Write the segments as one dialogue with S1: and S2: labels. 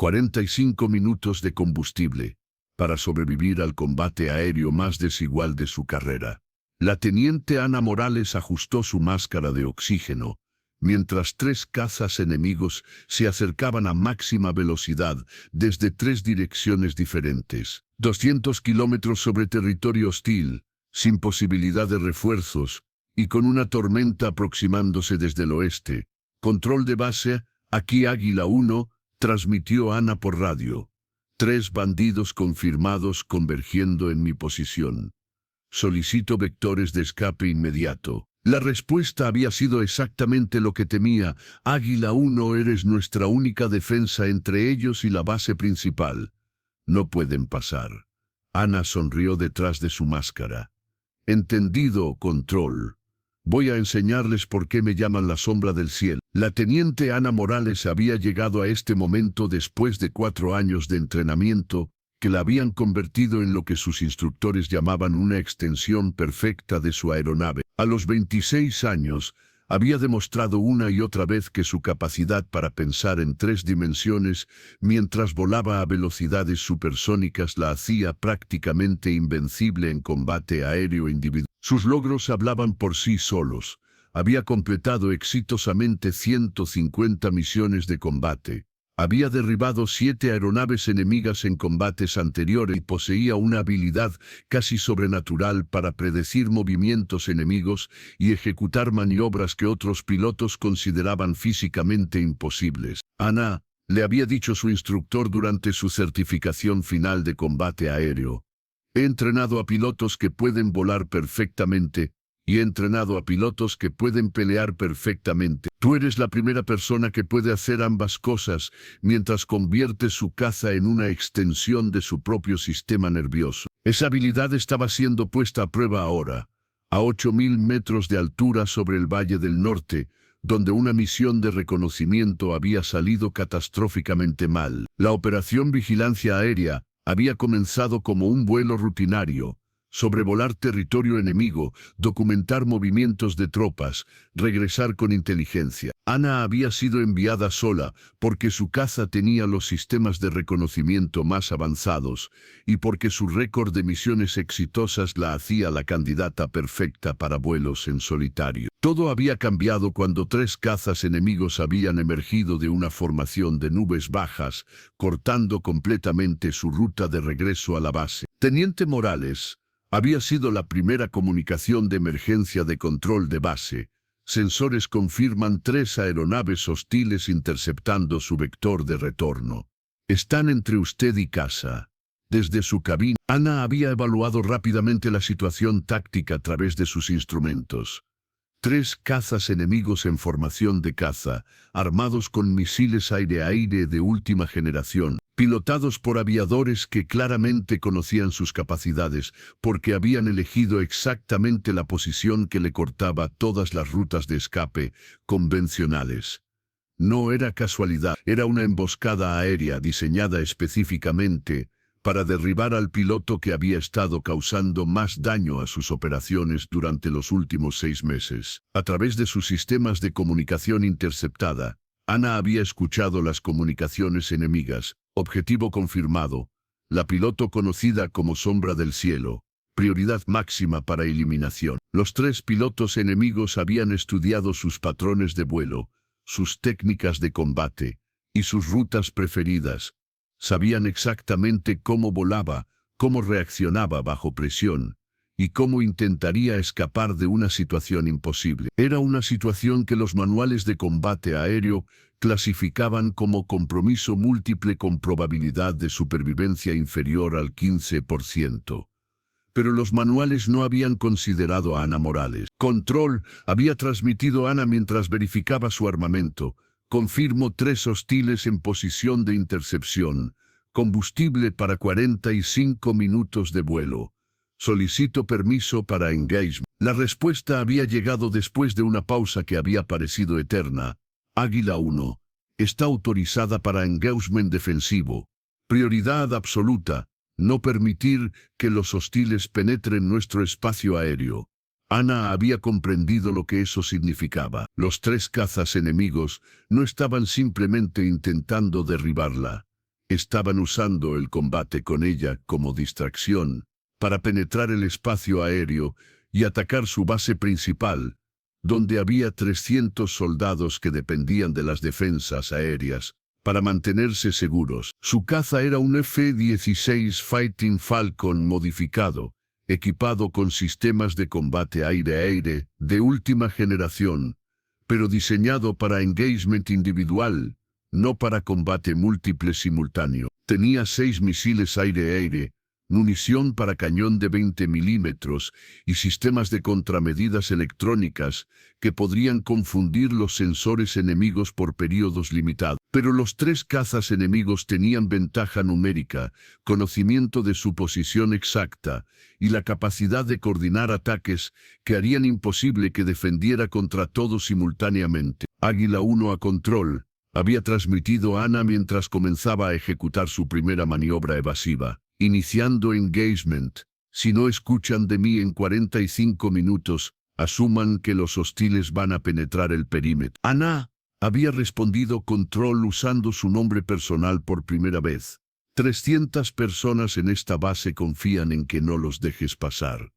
S1: 45 minutos de combustible para sobrevivir al combate aéreo más desigual de su carrera. La teniente Ana Morales ajustó su máscara de oxígeno, mientras 3 cazas enemigos se acercaban a máxima velocidad desde 3 direcciones diferentes. 200 kilómetros sobre territorio hostil, sin posibilidad de refuerzos, y con una tormenta aproximándose desde el oeste. Control de base, aquí Águila 1, transmitió Ana por radio. 3 bandidos confirmados convergiendo en mi posición. Solicito vectores de escape inmediato. La respuesta había sido exactamente lo que temía. Águila 1, eres nuestra única defensa entre ellos y la base principal. No pueden pasar. Ana sonrió detrás de su máscara. Entendido, Control. Voy a enseñarles por qué me llaman la sombra del cielo. La teniente Ana Morales había llegado a este momento después de 4 años de entrenamiento que la habían convertido en lo que sus instructores llamaban una extensión perfecta de su aeronave. A los 26 años, había demostrado una y otra vez que su capacidad para pensar en 3 dimensiones mientras volaba a velocidades supersónicas la hacía prácticamente invencible en combate aéreo individual. Sus logros hablaban por sí solos. Había completado exitosamente 150 misiones de combate. Había derribado 7 aeronaves enemigas en combates anteriores y poseía una habilidad casi sobrenatural para predecir movimientos enemigos y ejecutar maniobras que otros pilotos consideraban físicamente imposibles. Ana, le había dicho su instructor durante su certificación final de combate aéreo. He entrenado a pilotos que pueden volar perfectamente y he entrenado a pilotos que pueden pelear perfectamente. Tú eres la primera persona que puede hacer ambas cosas mientras convierte su caza en una extensión de su propio sistema nervioso. Esa habilidad estaba siendo puesta a prueba ahora, a 8.000 metros de altura sobre el Valle del Norte, donde una misión de reconocimiento había salido catastróficamente mal. La operación Vigilancia Aérea había comenzado como un vuelo rutinario, sobrevolar territorio enemigo, documentar movimientos de tropas, regresar con inteligencia. Ana había sido enviada sola porque su caza tenía los sistemas de reconocimiento más avanzados y porque su récord de misiones exitosas la hacía la candidata perfecta para vuelos en solitario. Todo había cambiado cuando 3 cazas enemigos habían emergido de una formación de nubes bajas, cortando completamente su ruta de regreso a la base. Teniente Morales, había sido la primera comunicación de emergencia de control de base. Sensores confirman 3 aeronaves hostiles interceptando su vector de retorno. Están entre usted y casa. Desde su cabina, Ana había evaluado rápidamente la situación táctica a través de sus instrumentos. 3 cazas enemigos en formación de caza, armados con misiles aire-aire de última generación, pilotados por aviadores que claramente conocían sus capacidades porque habían elegido exactamente la posición que le cortaba todas las rutas de escape convencionales. No era casualidad, era una emboscada aérea diseñada específicamente para derribar al piloto que había estado causando más daño a sus operaciones durante los últimos 6 meses. A través de sus sistemas de comunicación interceptada, Ana había escuchado las comunicaciones enemigas. Objetivo confirmado. La piloto conocida como Sombra del Cielo. Prioridad máxima para eliminación. Los 3 pilotos enemigos habían estudiado sus patrones de vuelo, sus técnicas de combate y sus rutas preferidas. Sabían exactamente cómo volaba, cómo reaccionaba bajo presión y cómo intentaría escapar de una situación imposible. Era una situación que los manuales de combate aéreo clasificaban como compromiso múltiple con probabilidad de supervivencia inferior al 15%. Pero los manuales no habían considerado a Ana Morales. Control, había transmitido Ana mientras verificaba su armamento. Confirmo 3 hostiles en posición de intercepción. Combustible para 45 minutos de vuelo. Solicito permiso para engagement. La respuesta había llegado después de una pausa que había parecido eterna. Águila 1. Está autorizada para engagement defensivo. Prioridad absoluta. No permitir que los hostiles penetren nuestro espacio aéreo. Ana había comprendido lo que eso significaba. Los 3 cazas enemigos no estaban simplemente intentando derribarla. Estaban usando el combate con ella como distracción para penetrar el espacio aéreo y atacar su base principal, donde había 300 soldados que dependían de las defensas aéreas para mantenerse seguros. Su caza era un F-16 Fighting Falcon modificado, equipado con sistemas de combate aire-aire de última generación, pero diseñado para engagement individual, no para combate múltiple simultáneo. Tenía 6 misiles aire-aire, munición para cañón de 20 milímetros y sistemas de contramedidas electrónicas que podrían confundir los sensores enemigos por periodos limitados. Pero los 3 cazas enemigos tenían ventaja numérica, conocimiento de su posición exacta y la capacidad de coordinar ataques que harían imposible que defendiera contra todos simultáneamente. Águila 1 a control. Había transmitido Ana mientras comenzaba a ejecutar su primera maniobra evasiva. Iniciando engagement. Si no escuchan de mí en 45 minutos, asuman que los hostiles van a penetrar el perímetro. Ana había respondido control usando su nombre personal por primera vez. 300 personas en esta base confían en que no los dejes pasar.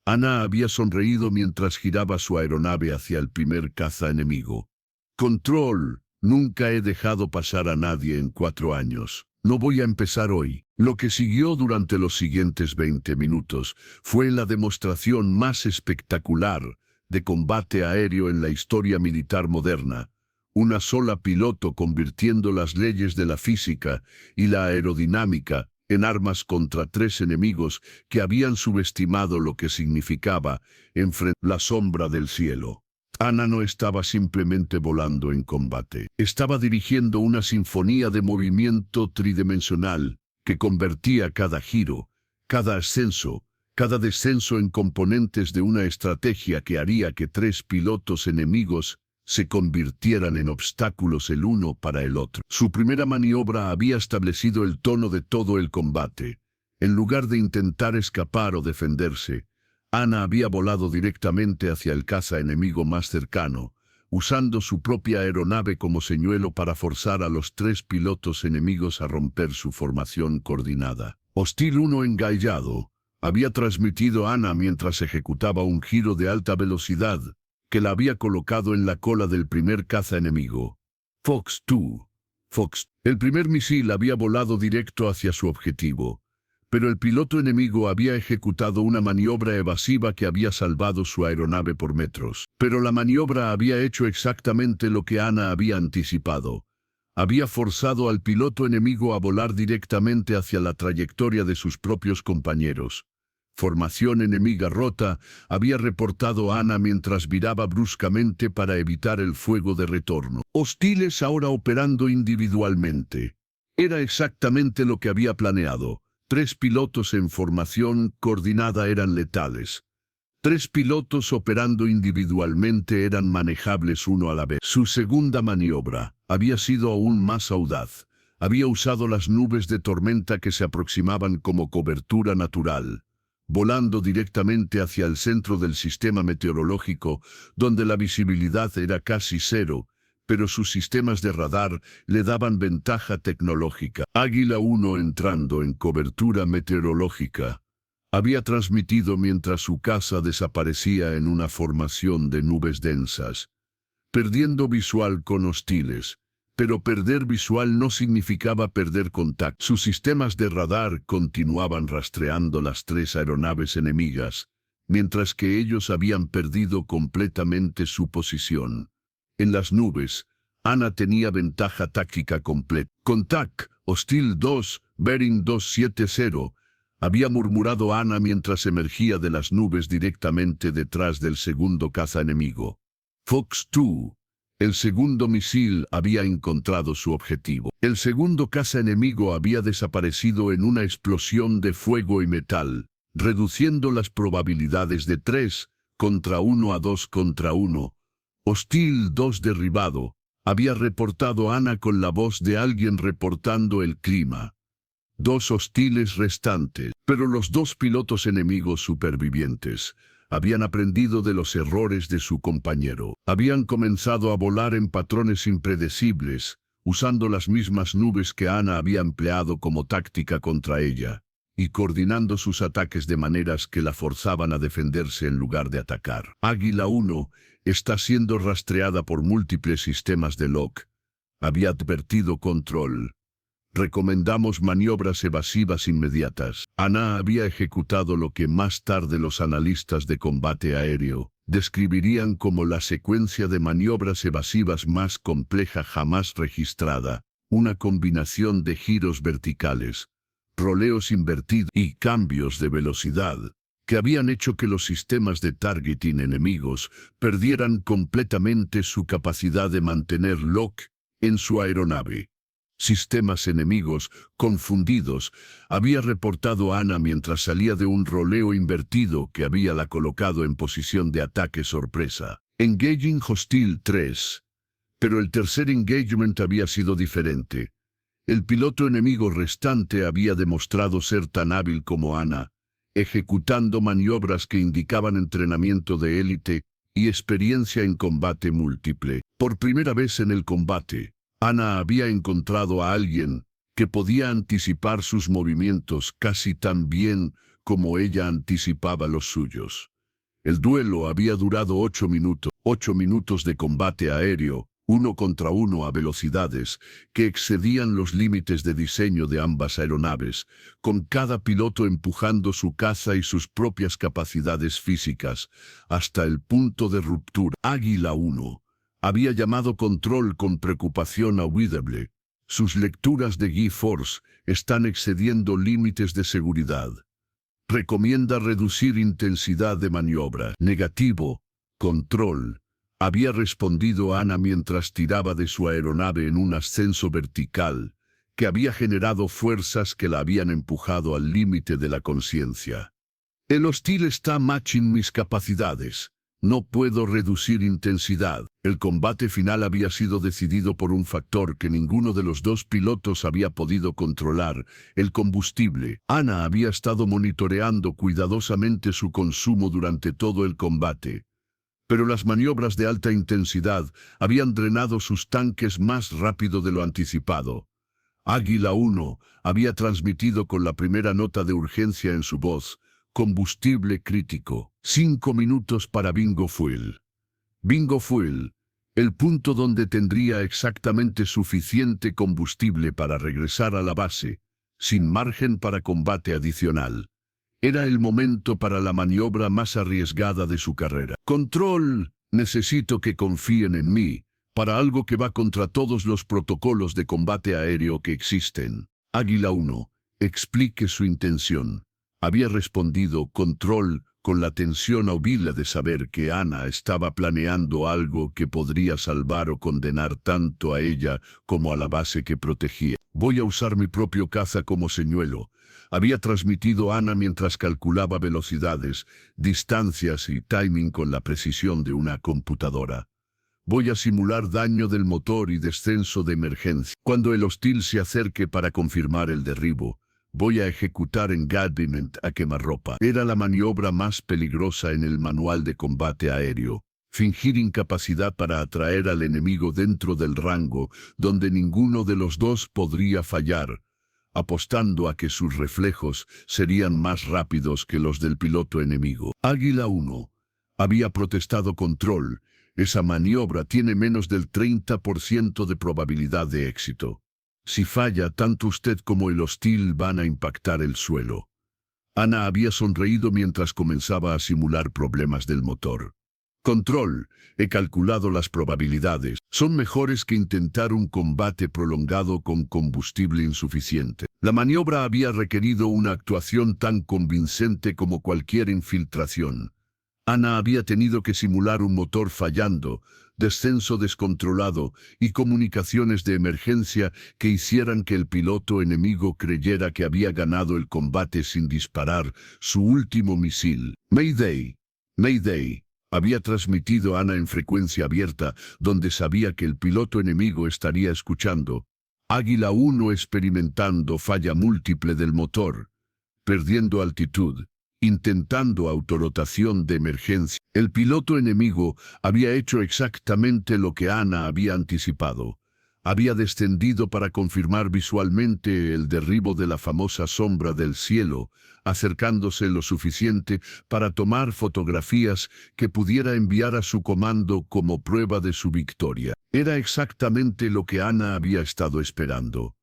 S1: Ana había sonreído mientras giraba su aeronave hacia el primer caza enemigo. Control, nunca he dejado pasar a nadie en 4 años. No voy a empezar hoy. Lo que siguió durante los siguientes 20 minutos fue la demostración más espectacular de combate aéreo en la historia militar moderna. Una sola piloto convirtiendo las leyes de la física y la aerodinámica en armas contra 3 enemigos que habían subestimado lo que significaba enfrentar la sombra del cielo. Ana no estaba simplemente volando en combate. Estaba dirigiendo una sinfonía de movimiento tridimensional que convertía cada giro, cada ascenso, cada descenso en componentes de una estrategia que haría que 3 pilotos enemigos se convirtieran en obstáculos el uno para el otro. Su primera maniobra había establecido el tono de todo el combate. En lugar de intentar escapar o defenderse, Ana había volado directamente hacia el caza enemigo más cercano, usando su propia aeronave como señuelo para forzar a los 3 pilotos enemigos a romper su formación coordinada. Hostil 1 engallado, había transmitido Ana mientras ejecutaba un giro de alta velocidad que la había colocado en la cola del primer caza enemigo. Fox 2. Fox. El primer misil había volado directo hacia su objetivo, pero el piloto enemigo había ejecutado una maniobra evasiva que había salvado su aeronave por metros. Pero la maniobra había hecho exactamente lo que Ana había anticipado. Había forzado al piloto enemigo a volar directamente hacia la trayectoria de sus propios compañeros. Formación enemiga rota, había reportado Ana mientras viraba bruscamente para evitar el fuego de retorno. Hostiles ahora operando individualmente. Era exactamente lo que había planeado. 3 pilotos en formación coordinada eran letales. 3 pilotos operando individualmente eran manejables uno a la vez. Su segunda maniobra había sido aún más audaz. Había usado las nubes de tormenta que se aproximaban como cobertura natural, volando directamente hacia el centro del sistema meteorológico, donde la visibilidad era casi cero, pero sus sistemas de radar le daban ventaja tecnológica. Águila 1 entrando en cobertura meteorológica. Había transmitido mientras su caza desaparecía en una formación de nubes densas, perdiendo visual con hostiles. Pero perder visual no significaba perder contacto. Sus sistemas de radar continuaban rastreando las 3 aeronaves enemigas, mientras que ellos habían perdido completamente su posición. En las nubes, Ana tenía ventaja táctica completa. Contact, hostil 2, Bering 270, había murmurado Ana mientras emergía de las nubes directamente detrás del segundo caza enemigo. Fox 2. El segundo misil había encontrado su objetivo. El segundo caza enemigo había desaparecido en una explosión de fuego y metal, reduciendo las probabilidades de 3 contra 1 a 2 contra 1. Hostil 2 derribado, había reportado Ana con la voz de alguien reportando el clima. 2 hostiles restantes, pero los 2 pilotos enemigos supervivientes habían aprendido de los errores de su compañero. Habían comenzado a volar en patrones impredecibles, usando las mismas nubes que Ana había empleado como táctica contra ella, y coordinando sus ataques de maneras que la forzaban a defenderse en lugar de atacar. Águila 1 está siendo rastreada por múltiples sistemas de lock, había advertido Control. Recomendamos maniobras evasivas inmediatas. Ana había ejecutado lo que más tarde los analistas de combate aéreo describirían como la secuencia de maniobras evasivas más compleja jamás registrada, una combinación de giros verticales, roleos invertidos y cambios de velocidad, que habían hecho que los sistemas de targeting enemigos perdieran completamente su capacidad de mantener lock en su aeronave. Sistemas enemigos, confundidos, había reportado Ana mientras salía de un roleo invertido que había la colocado en posición de ataque sorpresa. Engaging Hostile 3. Pero el tercer engagement había sido diferente. El piloto enemigo restante había demostrado ser tan hábil como Ana, ejecutando maniobras que indicaban entrenamiento de élite y experiencia en combate múltiple. Por primera vez en el combate, Ana había encontrado a alguien que podía anticipar sus movimientos casi tan bien como ella anticipaba los suyos. El duelo había durado 8 minutos de combate aéreo, 1 contra 1 a velocidades que excedían los límites de diseño de ambas aeronaves, con cada piloto empujando su caza y sus propias capacidades físicas hasta el punto de ruptura. Águila 1 había llamado Control con preocupación audible. Sus lecturas de GeForce están excediendo límites de seguridad. Recomienda reducir intensidad de maniobra. Negativo. Control. Había respondido Ana mientras tiraba de su aeronave en un ascenso vertical, que había generado fuerzas que la habían empujado al límite de la conciencia. El hostil está matching mis capacidades. No puedo reducir intensidad. El combate final había sido decidido por un factor que ninguno de los dos pilotos había podido controlar, el combustible. Ana había estado monitoreando cuidadosamente su consumo durante todo el combate, pero las maniobras de alta intensidad habían drenado sus tanques más rápido de lo anticipado. Águila 1 había transmitido con la primera nota de urgencia en su voz: combustible crítico. 5 minutos para Bingo Fuel. Bingo Fuel, el punto donde tendría exactamente suficiente combustible para regresar a la base, sin margen para combate adicional. Era el momento para la maniobra más arriesgada de su carrera. Control, necesito que confíen en mí, para algo que va contra todos los protocolos de combate aéreo que existen. Águila 1, explique su intención. Había respondido Control con la tensión audible de saber que Ana estaba planeando algo que podría salvar o condenar tanto a ella como a la base que protegía. Voy a usar mi propio caza como señuelo. Había transmitido Ana mientras calculaba velocidades, distancias y timing con la precisión de una computadora. Voy a simular daño del motor y descenso de emergencia. Cuando el hostil se acerque para confirmar el derribo, voy a ejecutar engagement a quemarropa. Era la maniobra más peligrosa en el manual de combate aéreo. Fingir incapacidad para atraer al enemigo dentro del rango donde ninguno de los dos podría fallar, apostando a que sus reflejos serían más rápidos que los del piloto enemigo. Águila 1 había protestado Control. Esa maniobra tiene menos del 30% de probabilidad de éxito. Si falla, tanto usted como el hostil van a impactar el suelo. Ana había sonreído mientras comenzaba a simular problemas del motor. Control, he calculado las probabilidades. Son mejores que intentar un combate prolongado con combustible insuficiente. La maniobra había requerido una actuación tan convincente como cualquier infiltración. Ana había tenido que simular un motor fallando, descenso descontrolado y comunicaciones de emergencia que hicieran que el piloto enemigo creyera que había ganado el combate sin disparar su último misil. Mayday, Mayday, había transmitido Ana en frecuencia abierta, donde sabía que el piloto enemigo estaría escuchando. Águila 1 experimentando falla múltiple del motor, perdiendo altitud, intentando autorotación de emergencia. El piloto enemigo había hecho exactamente lo que Ana había anticipado. había descendido para confirmar visualmente el derribo de la famosa sombra del cielo, acercándose lo suficiente para tomar fotografías que pudiera enviar a su comando como prueba de su victoria. Era exactamente lo que Ana había estado esperando.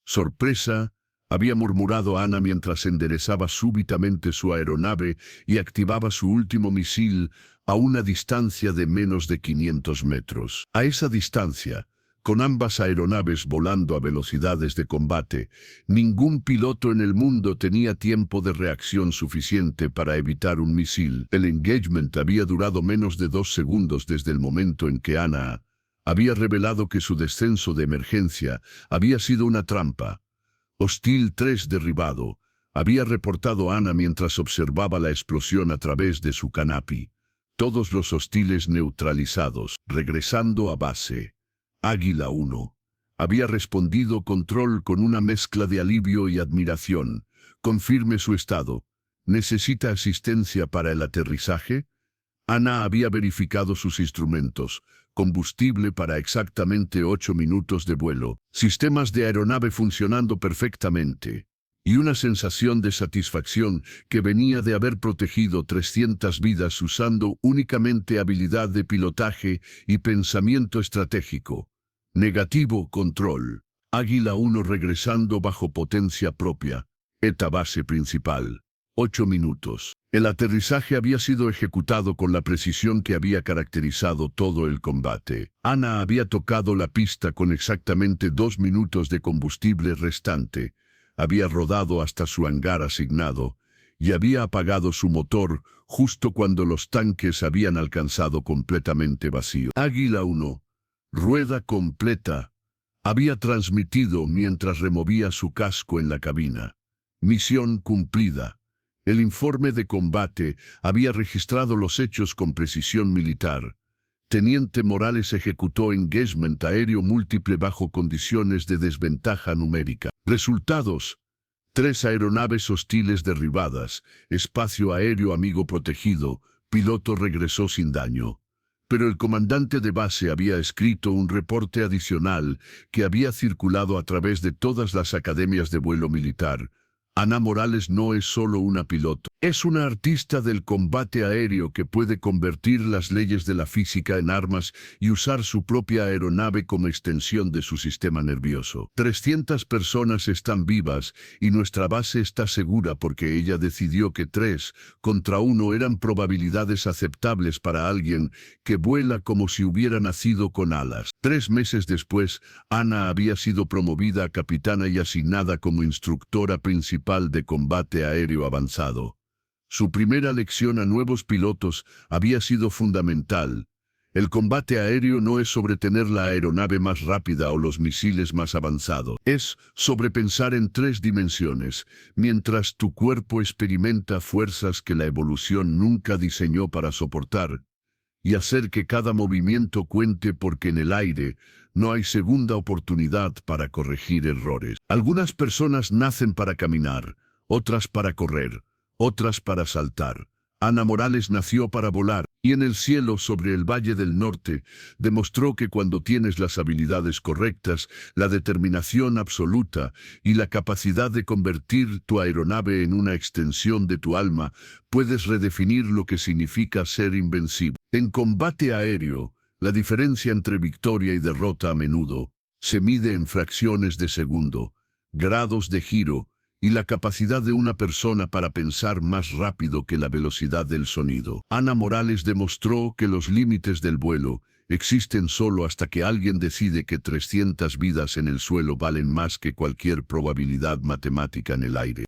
S1: «Sorpresa», había murmurado Ana mientras enderezaba súbitamente su aeronave y activaba su último misil a una distancia de menos de 500 metros. A esa distancia, con ambas aeronaves volando a velocidades de combate, ningún piloto en el mundo tenía tiempo de reacción suficiente para evitar un misil. El engagement había durado menos de 2 segundos desde el momento en que Ana había revelado que su descenso de emergencia había sido una trampa. Hostil 3 derribado, había reportado Ana mientras observaba la explosión a través de su canapi. Todos los hostiles neutralizados, regresando a base. Águila 1. Había respondido Control con una mezcla de alivio y admiración. Confirme su estado. ¿Necesita asistencia para el aterrizaje? Ana había verificado sus instrumentos. Combustible para exactamente 8 minutos de vuelo. Sistemas de aeronave funcionando perfectamente. Y una sensación de satisfacción que venía de haber protegido 300 vidas usando únicamente habilidad de pilotaje y pensamiento estratégico. Negativo Control. Águila 1 regresando bajo potencia propia. ETA base principal. 8 minutos. El aterrizaje había sido ejecutado con la precisión que había caracterizado todo el combate. Ana había tocado la pista con exactamente 2 minutos de combustible restante. Había rodado hasta su hangar asignado y había apagado su motor justo cuando los tanques habían alcanzado completamente vacío. Águila 1, rueda completa, había transmitido mientras removía su casco en la cabina. Misión cumplida. El informe de combate había registrado los hechos con precisión militar. Teniente Morales ejecutó engagement aéreo múltiple bajo condiciones de desventaja numérica. Resultados: 3 aeronaves hostiles derribadas, espacio aéreo amigo protegido, piloto regresó sin daño. Pero el comandante de base había escrito un reporte adicional que había circulado a través de todas las academias de vuelo militar. Ana Morales no es solo una piloto, es una artista del combate aéreo que puede convertir las leyes de la física en armas y usar su propia aeronave como extensión de su sistema nervioso. 300 personas están vivas y nuestra base está segura porque ella decidió que 3 contra 1 eran probabilidades aceptables para alguien que vuela como si hubiera nacido con alas. 3 meses después, Ana había sido promovida a capitana y asignada como instructora principal de combate aéreo avanzado. Su primera lección a nuevos pilotos había sido fundamental. El combate aéreo no es sobre tener la aeronave más rápida o los misiles más avanzados. Es sobre pensar en 3 dimensiones, mientras tu cuerpo experimenta fuerzas que la evolución nunca diseñó para soportar, y hacer que cada movimiento cuente porque en el aire no hay segunda oportunidad para corregir errores. Algunas personas nacen para caminar, otras para correr, otras para saltar. Ana Morales nació para volar, y en el cielo sobre el Valle del Norte demostró que cuando tienes las habilidades correctas, la determinación absoluta y la capacidad de convertir tu aeronave en una extensión de tu alma, puedes redefinir lo que significa ser invencible. En combate aéreo, la diferencia entre victoria y derrota a menudo se mide en fracciones de segundo, grados de giro y la capacidad de una persona para pensar más rápido que la velocidad del sonido. Ana Morales demostró que los límites del vuelo existen solo hasta que alguien decide que 300 vidas en el suelo valen más que cualquier probabilidad matemática en el aire.